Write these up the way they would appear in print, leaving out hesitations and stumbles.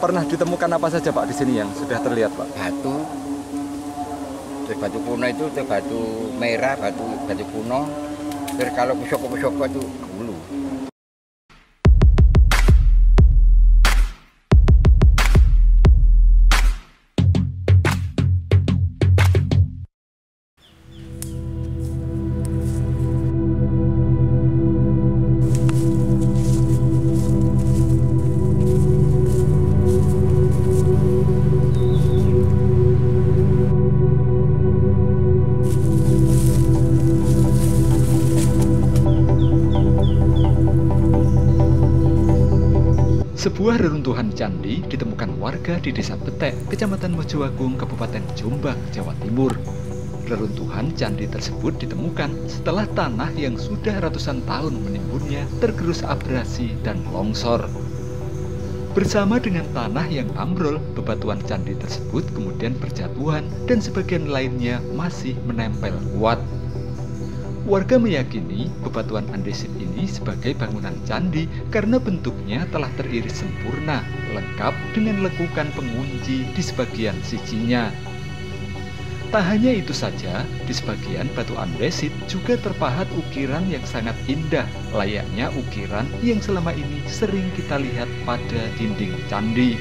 Pernah ditemukan apa saja Pak di sini yang sudah terlihat Pak? Batu, terus batu kuno itu, terus batu merah, batu kuno. Terus kalau pusoko itu dulu. Sebuah reruntuhan candi ditemukan warga di Desa Betek, Kecamatan Mojoagung, Kabupaten Jombang, Jawa Timur. Reruntuhan candi tersebut ditemukan setelah tanah yang sudah ratusan tahun menimbunnya tergerus abrasi dan longsor. Bersama dengan tanah yang ambrol, bebatuan candi tersebut kemudian berjatuhan dan sebagian lainnya masih menempel kuat. Warga meyakini bebatuan andesit ini sebagai bangunan candi karena bentuknya telah teriris sempurna, lengkap dengan lekukan pengunci di sebagian sijinya. Tak hanya itu saja, di sebagian batu andesit juga terpahat ukiran yang sangat indah, layaknya ukiran yang selama ini sering kita lihat pada dinding candi.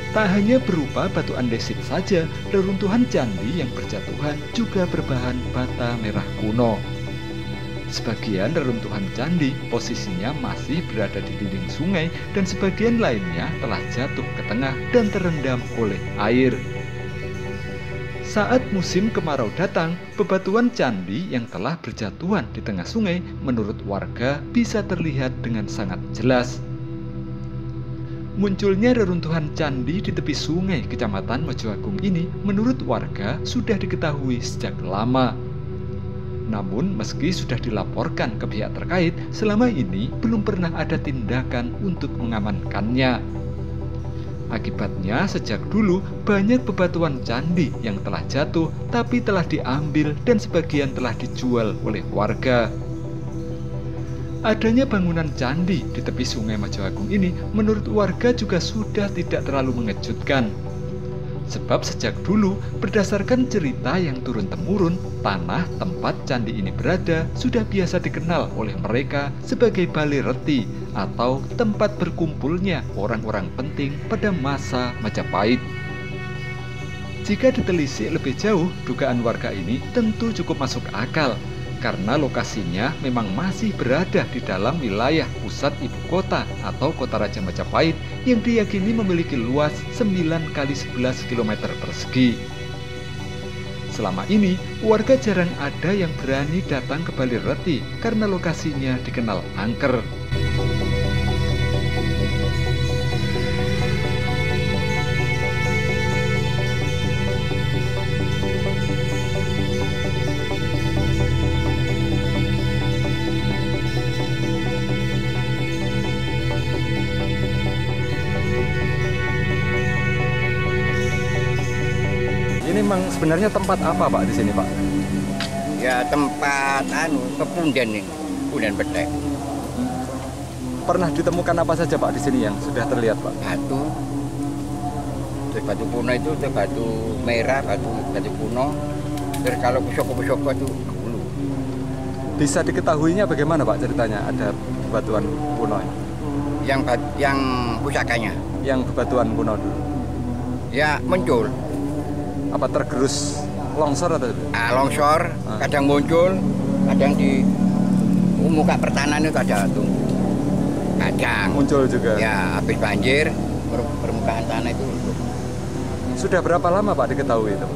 Tak hanya berupa batu andesit saja, reruntuhan candi yang berjatuhan juga berbahan bata merah kuno. Sebagian reruntuhan candi posisinya masih berada di dinding sungai dan sebagian lainnya telah jatuh ke tengah dan terendam oleh air. Saat musim kemarau datang, bebatuan candi yang telah berjatuhan di tengah sungai menurut warga bisa terlihat dengan sangat jelas. Munculnya reruntuhan candi di tepi sungai Kecamatan Mojoagung ini menurut warga sudah diketahui sejak lama. Namun meski sudah dilaporkan ke pihak terkait, selama ini belum pernah ada tindakan untuk mengamankannya. Akibatnya sejak dulu banyak bebatuan candi yang telah jatuh tapi telah diambil dan sebagian telah dijual oleh warga. Adanya bangunan candi di tepi sungai Mojoagung ini menurut warga juga sudah tidak terlalu mengejutkan. Sebab sejak dulu berdasarkan cerita yang turun-temurun, tanah tempat candi ini berada sudah biasa dikenal oleh mereka sebagai Bale Reti atau tempat berkumpulnya orang-orang penting pada masa Majapahit. Jika ditelisik lebih jauh, dugaan warga ini tentu cukup masuk akal. Karena lokasinya memang masih berada di dalam wilayah pusat ibu kota atau kota Raja Majapahit yang diyakini memiliki luas 9 kali 11 km persegi. Selama ini, warga jarang ada yang berani datang ke Bale Reti karena lokasinya dikenal angker. Ini memang sebenarnya tempat apa Pak di sini Pak? Ya tempat pepunden nih, pepunden Betek. Pernah ditemukan apa saja Pak di sini yang sudah terlihat Pak? Batu, terus batu kuno itu, terus batu merah, batu kuno. Terus kalau pusoko itu dulu. Bisa diketahuinya bagaimana Pak ceritanya ada bebatuan kuno ini? Yang pusakanya. Yang bebatuan kuno dulu. Ya muncul. Apa tergerus longsor atau? Longsor, kadang muncul, kadang di muka pertahanan itu ada tuh. Kadang Muncul juga. ya habis banjir permukaan tanah itu. Sudah berapa lama Pak diketahui itu?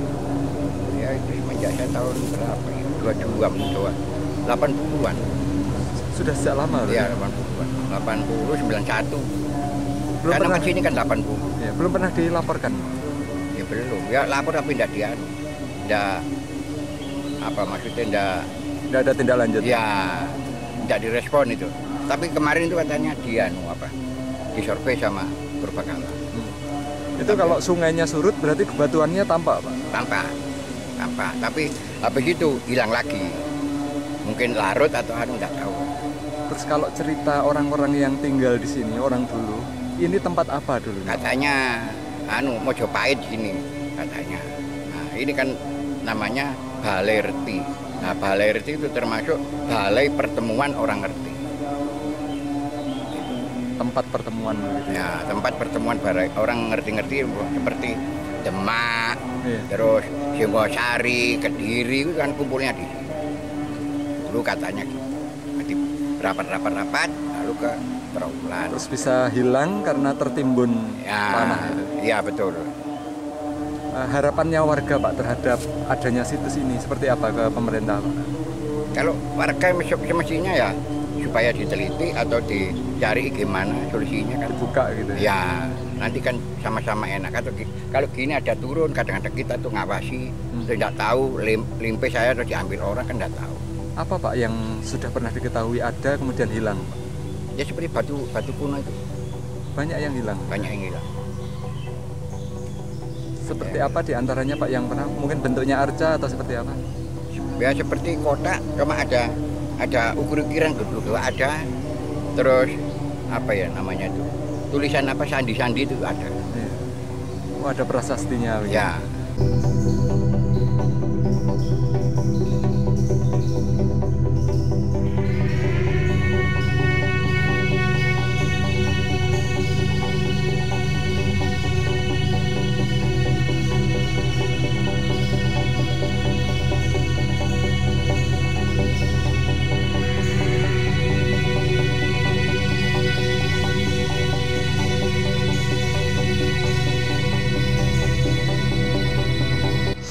Ya itu semenjak saya tahun berapa ya? 22 mencoba 80-an. Sudah sejak lama? Ya 80-an. 80, 91. Belum Karena pernah, masih ini kan 80. ya, belum pernah dilaporkan. Ya belum. Ya lapor tapi tidak maksudnya Tidak ada tindak lanjut. ya tidak direspon itu. Tapi kemarin itu katanya disurvei sama Purbakala. Itu kalau sungainya surut berarti bebatuannya tampak, Pak? Tampak. Tapi habis itu hilang lagi. Mungkin larut atau enggak tahu. Terus kalau cerita orang-orang yang tinggal di sini, orang dulu, ini tempat apa dulu? Katanya Mojopahit sini katanya. Nah, ini kan namanya Balai Reti. Nah, Balai Reti itu termasuk balai pertemuan orang ngerti. Tempat pertemuan gitu. Ya, tempat pertemuan orang ngerti-ngerti seperti Demak, terus Singosari, Kediri itu kan kumpulnya di sini. Dulu katanya gitu. Nanti rapat, lalu ke Trawulan. Terus bisa hilang karena tertimbun tanah. Iya, betul. Harapannya warga, Pak, terhadap adanya situs ini seperti apa ke pemerintah, Pak? Kalau warga semestinya ya supaya diteliti atau dicari gimana solusinya kan. Dibuka gitu ya. Nanti kan sama-sama enak. Kalau gini ada turun, kadang-kadang kita tuh ngawasi, tidak tahu limpe saya terus diambil orang kan tidak tahu. Apa, Pak, yang sudah pernah diketahui ada kemudian hilang, Pak? Ya seperti batu kuno itu. Banyak yang hilang? Banyak yang hilang. Seperti apa diantaranya, Pak, yang pernah? Mungkin bentuknya arca atau seperti apa? Ya seperti kotak, cuma ada ukur-ukiran gitu ada. Terus apa ya namanya itu? Tulisan apa sandi-sandi itu ada. Oh, ada prasastinya. Ya.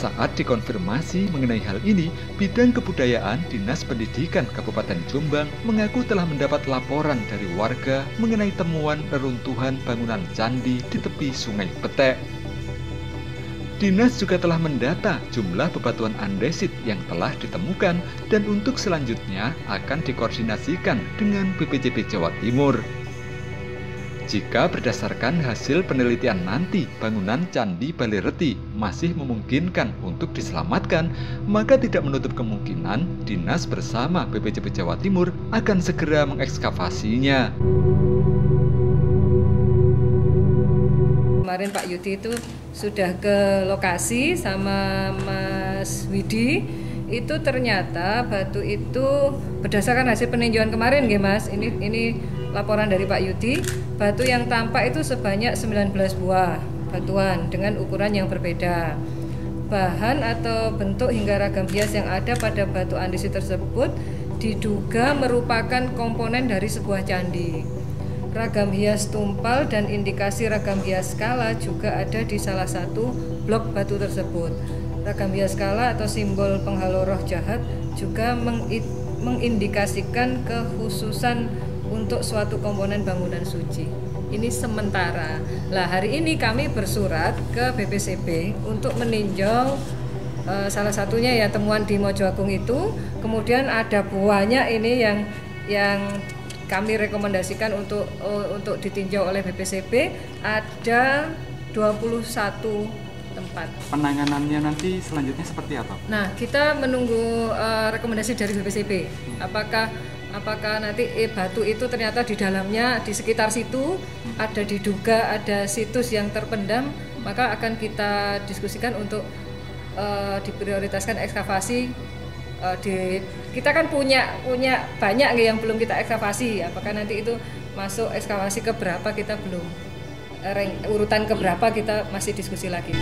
Saat dikonfirmasi mengenai hal ini, Bidang Kebudayaan Dinas Pendidikan Kabupaten Jombang mengaku telah mendapat laporan dari warga mengenai temuan reruntuhan bangunan candi di tepi Sungai Petek. Dinas juga telah mendata jumlah bebatuan andesit yang telah ditemukan dan untuk selanjutnya akan dikoordinasikan dengan BPJB Jawa Timur. Jika berdasarkan hasil penelitian nanti bangunan Candi Balai Reti masih memungkinkan untuk diselamatkan, maka tidak menutup kemungkinan Dinas bersama BPJB Jawa Timur akan segera mengekskavasinya. Kemarin Pak Yudi itu sudah ke lokasi sama Mas Widi, itu ternyata batu itu berdasarkan hasil peninjauan kemarin nggih Mas, ini laporan dari Pak Yudi, batu yang tampak itu sebanyak 19 buah batuan dengan ukuran yang berbeda. Bahan atau bentuk hingga ragam hias yang ada pada batu andesit tersebut diduga merupakan komponen dari sebuah candi. Ragam hias tumpal dan indikasi ragam hias skala juga ada di salah satu blok batu tersebut. Ragam hias skala atau simbol penghalau roh jahat juga mengindikasikan kekhususan untuk suatu komponen bangunan suci. Ini sementara. Lah hari ini kami bersurat ke BPCB untuk meninjau salah satunya ya temuan di Mojoagung itu. Kemudian ada buahnya ini yang kami rekomendasikan untuk ditinjau oleh BPCB, ada 21 tempat. Penanganannya nanti selanjutnya seperti apa? Nah, kita menunggu rekomendasi dari BPCB. Apakah nanti batu itu ternyata di dalamnya, di sekitar situ diduga ada situs yang terpendam, maka akan kita diskusikan untuk diprioritaskan ekskavasi. Kita kan punya banyak yang belum kita ekskavasi. Apakah nanti itu masuk ekskavasi ke berapa, kita belum urutan ke berapa, kita masih diskusi lagi.